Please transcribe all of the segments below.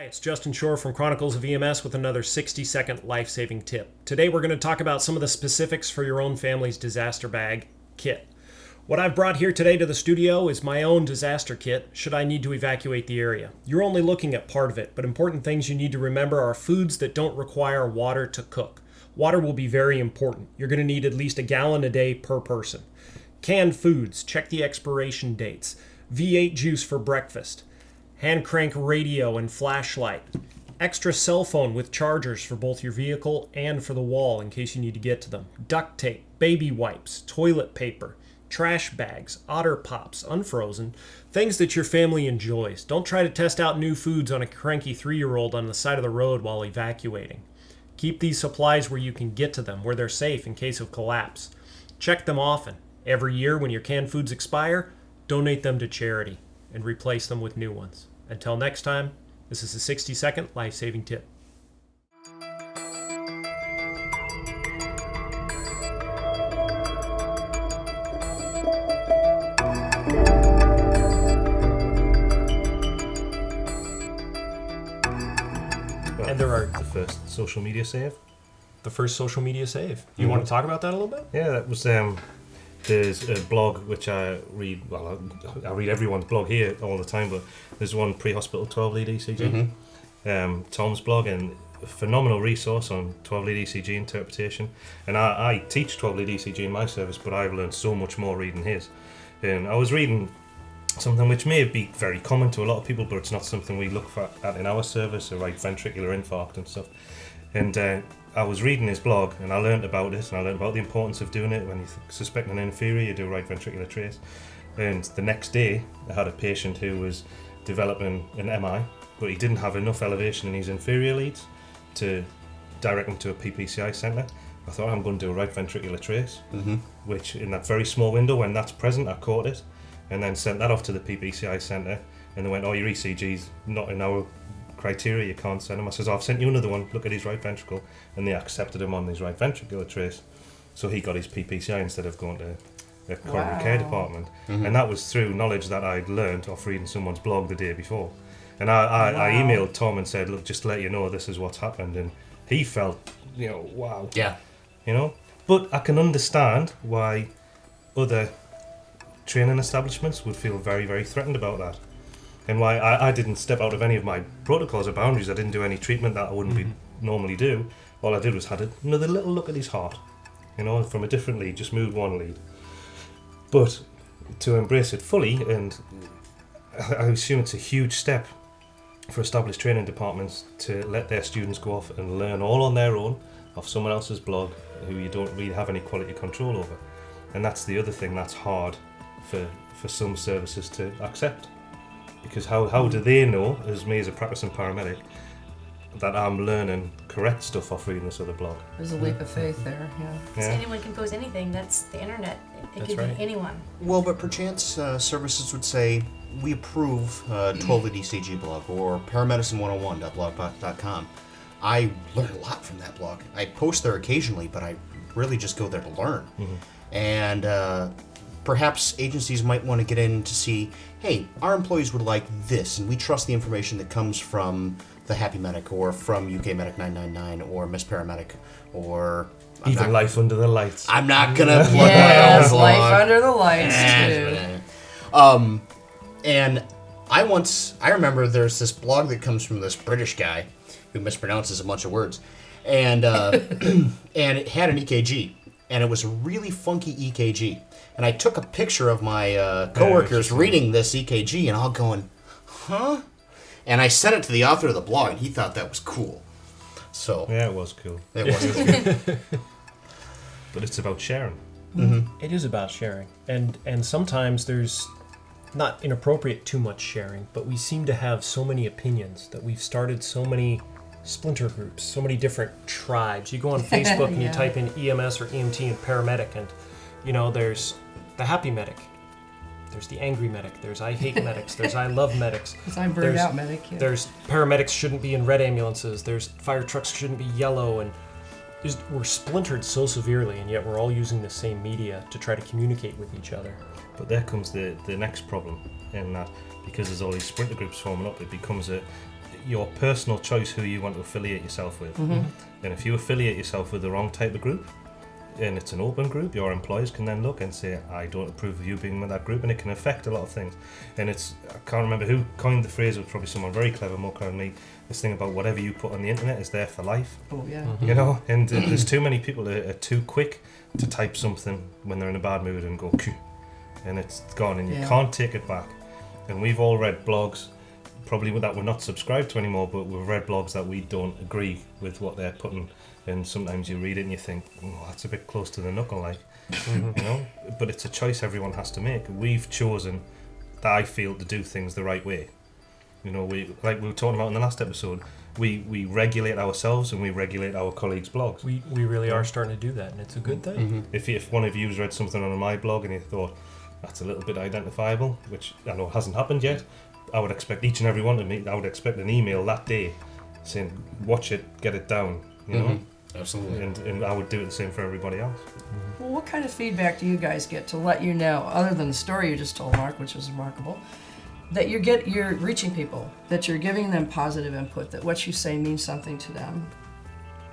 Hi, it's Justin Shore from Chronicles of EMS with another 60-second life-saving tip. Today we're going to talk about some of the specifics for your own family's disaster bag kit. What I've brought here today to the studio is my own disaster kit should I need to evacuate the area. You're only looking at part of it, but important things you need to remember are foods that don't require water to cook. Water will be very important. You're going to need at least a gallon a day per person. Canned foods, check the expiration dates. V8 juice for breakfast. Hand crank radio and flashlight. Extra cell phone with chargers for both your vehicle and for the wall in case you need to get to them. Duct tape, baby wipes, toilet paper, trash bags, Otter Pops, unfrozen, things that your family enjoys. Don't try to test out new foods on a cranky 3-year-old on the side of the road while evacuating. Keep these supplies where you can get to them, where they're safe in case of collapse. Check them often. Every year when your canned foods expire, donate them to charity and replace them with new ones. Until next time, this is a 60-second life-saving tip. And there are the first social media save. the first social media save. You want to talk about that a little bit? Yeah, that was there's a blog which I read. Well, I read everyone's blog here all the time, but there's one pre-hospital 12-lead ECG. Tom's blog, and a phenomenal resource on 12-lead ECG interpretation. And I teach 12-lead ECG in my service, but I've learned so much more reading his. And I was reading something which may be very common to a lot of people, but it's not something we look at in our service, a right ventricular infarct and stuff. And I was reading his blog, and I learned about it, and I learned about the importance of doing it when you suspect an inferior, you do right ventricular trace. And the next day, I had a patient who was developing an MI, but he didn't have enough elevation in his inferior leads to direct him to a PPCI centre. I thought, I'm going to do a right ventricular trace, which in that very small window, when that's present, I caught it, and then sent that off to the PPCI centre, and they went, oh, your ECG's not in our criteria, you can't send him. I says, I've sent you another one, look at his right ventricle, and they accepted him on his right ventricular trace, so he got his PPCI instead of going to a coronary care department. And that was through knowledge that I'd learned off reading someone's blog the day before. And I emailed Tom and said, look, just to let you know, this is what's happened, and he felt, wow. Yeah. But I can understand why other training establishments would feel very, very threatened about that. And why I didn't step out of any of my protocols or boundaries. I didn't do any treatment that I wouldn't be normally do. All I did was had another little look at his heart, from a different lead, just moved one lead. But to embrace it fully, and I assume it's a huge step for established training departments to let their students go off and learn all on their own off someone else's blog who you don't really have any quality control over. And that's the other thing that's hard for some services to accept. Because how do they know, as me as a practicing paramedic, that I'm learning correct stuff off reading this other blog? There's a leap of faith there, yeah. Because anyone can post anything. That's the internet. It could be anyone. Well, but perchance services would say, we approve 12-lead ECG blog or paramedicine101.blogspot.com. I learn a lot from that blog. I post there occasionally, but I really just go there to learn. And perhaps agencies might want to get in to see, hey, our employees would like this, and we trust the information that comes from the Happy Medic or from UK Medic 999 or Miss Paramedic or... Even Life Under the Lights. I'm not going to plug my own blog. Life Under the Lights, too. And I remember there's this blog that comes from this British guy who mispronounces a bunch of words, and and it had an EKG, and it was a really funky EKG. And I took a picture of my coworkers reading this EKG, and all going, huh? And I sent it to the author of the blog, and he thought that was cool. So yeah, it was cool. It was cool. But it's about sharing. It is about sharing. And sometimes there's not inappropriate too much sharing, but we seem to have so many opinions that we've started so many splinter groups, so many different tribes. You go on Facebook and you type in EMS or EMT and paramedic, and there's the happy medic, there's the angry medic, there's I hate medics, there's I love medics. Because I'm burned out medic. Yeah. There's paramedics shouldn't be in red ambulances, there's fire trucks shouldn't be yellow, and we're splintered so severely, and yet we're all using the same media to try to communicate with each other. But there comes the next problem in that, because there's all these splinter groups forming up, it becomes your personal choice who you want to affiliate yourself with. And if you affiliate yourself with the wrong type of group, and it's an open group, your employers can then look and say, I don't approve of you being with that group, and it can affect a lot of things. And I can't remember who coined the phrase, it was probably someone very clever, more clever than me, this thing about whatever you put on the internet is there for life. Oh, yeah. You know, and there's too many people that are too quick to type something when they're in a bad mood and go, Q, and it's gone, and you can't take it back. And we've all read blogs, probably that we're not subscribed to anymore, but we've read blogs that we don't agree with what they're putting, and sometimes you read it and you think, oh, that's a bit close to the knuckle, like, you know. But it's a choice everyone has to make. We've chosen, that I feel, to do things the right way. You know, like we were talking about in the last episode, we regulate ourselves and we regulate our colleagues' blogs. We really are starting to do that, and it's a good thing. If one of you's read something on my blog and you thought that's a little bit identifiable, which I know hasn't happened yet, I would expect each and every one of me, I would expect an email that day saying, watch it, get it down, you know. Absolutely. And I would do it the same for everybody else. Well, what kind of feedback do you guys get to let you know, other than the story you just told, Mark, which was remarkable, that you're reaching people, that you're giving them positive input, that what you say means something to them?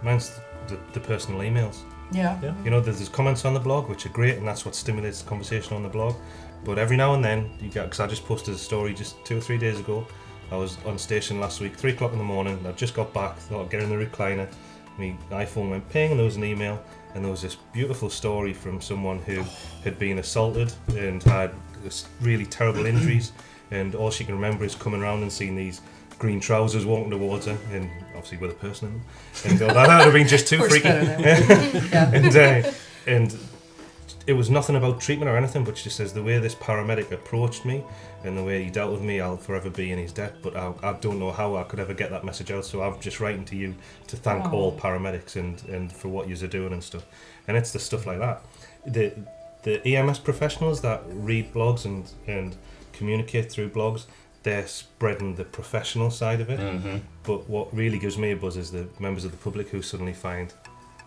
Mine's the personal emails. Yeah. You know, there's comments on the blog, which are great, and that's what stimulates the conversation on the blog. But every now and then, you get, because I just posted a story just 2 or 3 days ago. I was on station last week, 3 o'clock in the morning. I just got back, thought I'd get in the recliner. My iPhone went ping, and there was an email, and there was this beautiful story from someone who had been assaulted and had this really terrible injuries, and all she can remember is coming around and seeing these green trousers walking towards her, and obviously with a person in them. And that would have been just too freaky. And it was nothing about treatment or anything, but she just says the way this paramedic approached me and the way he dealt with me, I'll forever be in his debt. But I don't know how I could ever get that message out, so I'm just writing to you to thank all paramedics and for what you're doing and stuff. And it's the stuff like that. The EMS professionals that read blogs and communicate through blogs, they're spreading the professional side of it. But what really gives me a buzz is the members of the public who suddenly find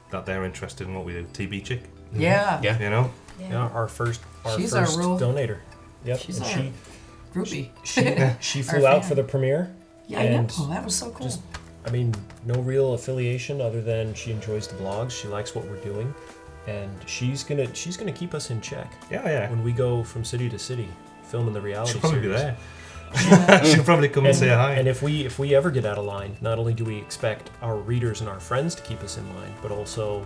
that they're interested in what we do. TB Chick. Yeah. You know? Yeah, our first She's our real donator. Yep. She's and our groupie. she Our flew out fan. for the premiere. Yeah, I and know. That was so cool. just, I mean, no real affiliation other than she enjoys the blogs. She likes what we're doing, and she's gonna keep us in check. Yeah. When we go from city to city, filming the reality She'll probably be series. there. She'll probably come and say hi. And if we ever get out of line, not only do we expect our readers and our friends to keep us in line, but also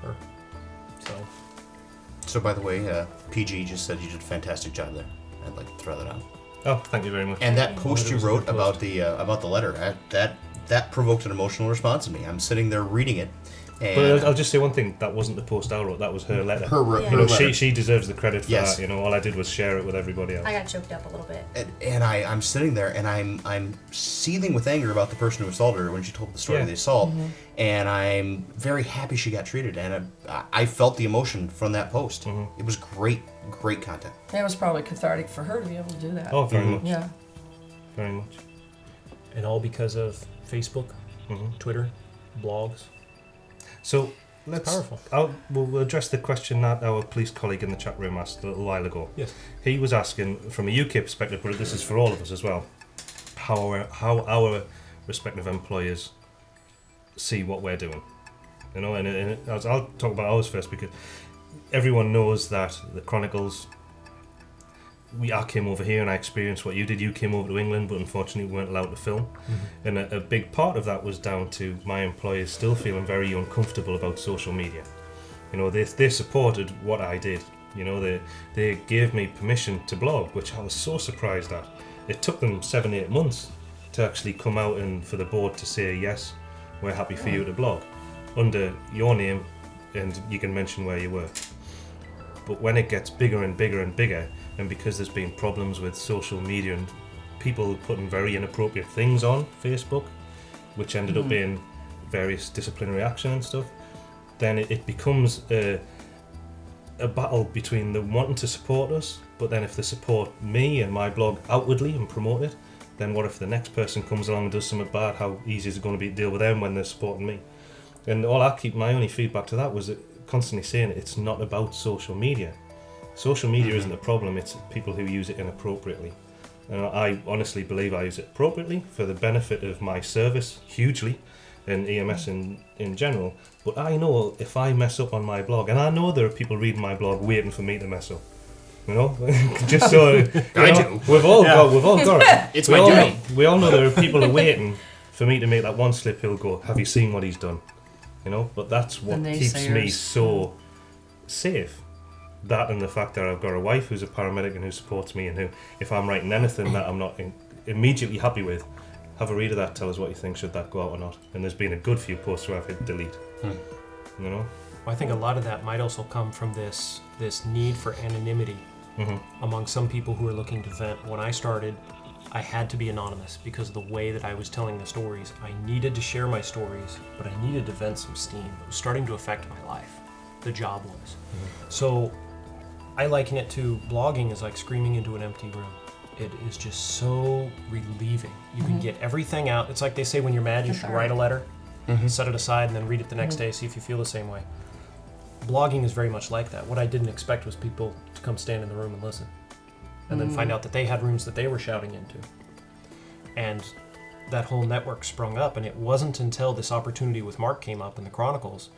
her. So, by the way, PG just said you did a fantastic job there. I'd like to throw that out. Oh, thank you very much. And that post it you was a wrote good about the letter, that provoked an emotional response in me. I'm sitting there reading it, and But I'll just say one thing. That wasn't the post I wrote. That was her letter. her Yeah. You know, letter. she deserves the credit for Yes. that. You know, all I did was share it with everybody else. I got choked up a little bit. And I'm sitting there and I'm seething with anger about the person who assaulted her when she told the story of the assault, and I'm very happy she got treated, and I felt the emotion from that post. It was great content. It was probably cathartic for her to be able to do that. Oh, very much. Yeah. Very much. And all because of Facebook, Twitter, blogs. So let's. powerful. We'll address the question that our police colleague in the chat room asked a little while ago. Yes. He was asking from a UK perspective, but this is for all of us as well, how our respective employers see what we're doing. You know, and I'll talk about ours first because everyone knows that the Chronicles. I came over here and I experienced what you did. You came over to England, but unfortunately we weren't allowed to film. And a big part of that was down to my employers still feeling very uncomfortable about social media. You know, they supported what I did. You know, they gave me permission to blog, which I was so surprised at. It took them 7-8 months to actually come out and for the board to say, yes, we're happy for you to blog under your name, and you can mention where you work. But when it gets bigger and bigger and bigger, and because there's been problems with social media and people putting very inappropriate things on Facebook, which ended up being various disciplinary action and stuff, then it becomes a battle between them wanting to support us, but then if they support me and my blog outwardly and promote it, then what if the next person comes along and does something bad? How easy is it going to be to deal with them when they're supporting me? And my only feedback to that was constantly saying it's not about social media. Social media isn't the problem, it's people who use it inappropriately. And I honestly believe I use it appropriately for the benefit of my service, hugely, and EMS in general. But I know if I mess up on my blog, and I know there are people reading my blog waiting for me to mess up. You know, just so I do. We've all got it. It's we my all duty. know, we all know there are people who are waiting for me to make that one slip. He'll go, "Have you seen what he's done?" You know, but that's what The keeps me naysayers. so safe. That and the fact that I've got a wife who's a paramedic and who supports me, and who, if I'm writing anything that I'm not immediately happy with, have a read of that, tell us what you think, should that go out or not. And there's been a good few posts where I've hit delete. You know? I think a lot of that might also come from this need for anonymity among some people who are looking to vent. When I started, I had to be anonymous because of the way that I was telling the stories. I needed to share my stories, but I needed to vent some steam. It was starting to affect my life. The job was. So I liken it to blogging is like screaming into an empty room. It is just so relieving. You can get everything out. It's like they say when you're mad, you should write a letter, set it aside, and then read it the next day, see if you feel the same way. Blogging is very much like that. What I didn't expect was people to come stand in the room and listen, and then find out that they had rooms that they were shouting into. And that whole network sprung up, and it wasn't until this opportunity with Mark came up in the Chronicles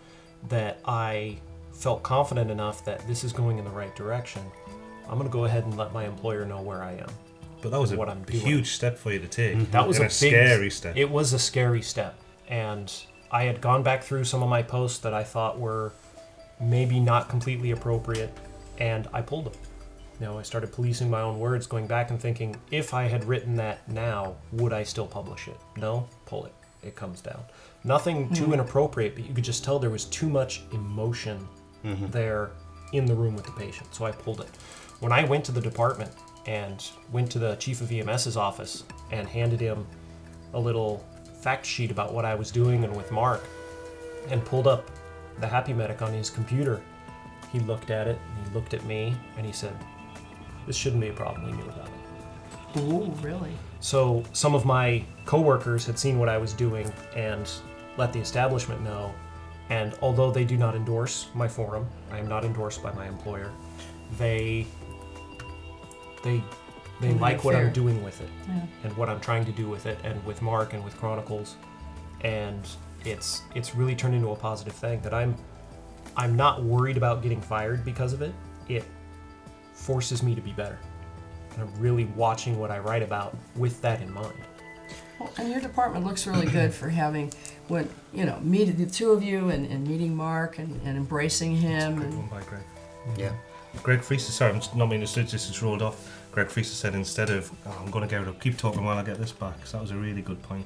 that I felt confident enough that this is going in the right direction. I'm going to go ahead and let my employer know where I am. But that was what a I'm doing. huge step for you to take. That was and a scary step. It was a scary step, and I had gone back through some of my posts that I thought were maybe not completely appropriate, and I pulled them. You know, I started policing my own words, going back and thinking, if I had written that now, would I still publish it? No, pull it. It comes down. Nothing too inappropriate, but you could just tell there was too much emotion there in the room with the patient, so I pulled it. When I went to the department and went to the chief of EMS's office and handed him a little fact sheet about what I was doing and with Mark, and pulled up the Happy Medic on his computer, he looked at it, and he looked at me, and he said, "This shouldn't be a problem, we knew about it." Ooh, really? So some of my coworkers had seen what I was doing and let the establishment know, and although they do not endorse my forum, I am not endorsed by my employer, they like what I'm doing with it, and what I'm trying to do with it, and with Mark and with Chronicles, and it's really turned into a positive thing that I'm not worried about getting fired because of it. It forces me to be better, and I'm really watching what I write about with that in mind. Well, and your department looks really good for having, when meeting the two of you and meeting Mark and embracing him. Good one by Greg. Yeah. Greg Friese, sorry, I'm just not meaning to just rolled off. Greg Friese said instead of, I'm going to get it up, keep talking while I get this back, because that was a really good point.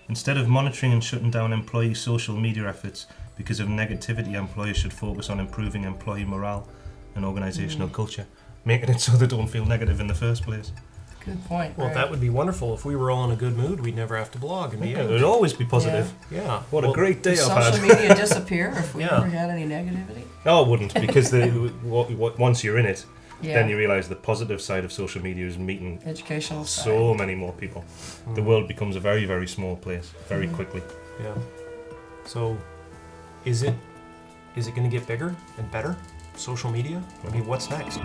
Instead of monitoring and shutting down employee social media efforts because of negativity, employers should focus on improving employee morale and organisational culture, making it so they don't feel negative in the first place. Good point. Well, right. that would be wonderful. If we were all in a good mood, we'd never have to blog and be Yeah, out. it would always be positive. Yeah. What Well, a great day Does I've social had. media disappear if we Yeah. ever had any negativity? No, it wouldn't, because once you're in it, Yeah. then you realise the positive side of social media is meeting Educational side. so many more people. The world becomes a very, very small place very quickly. Yeah. So, is it going to get bigger and better? Social media? I mean, what's next?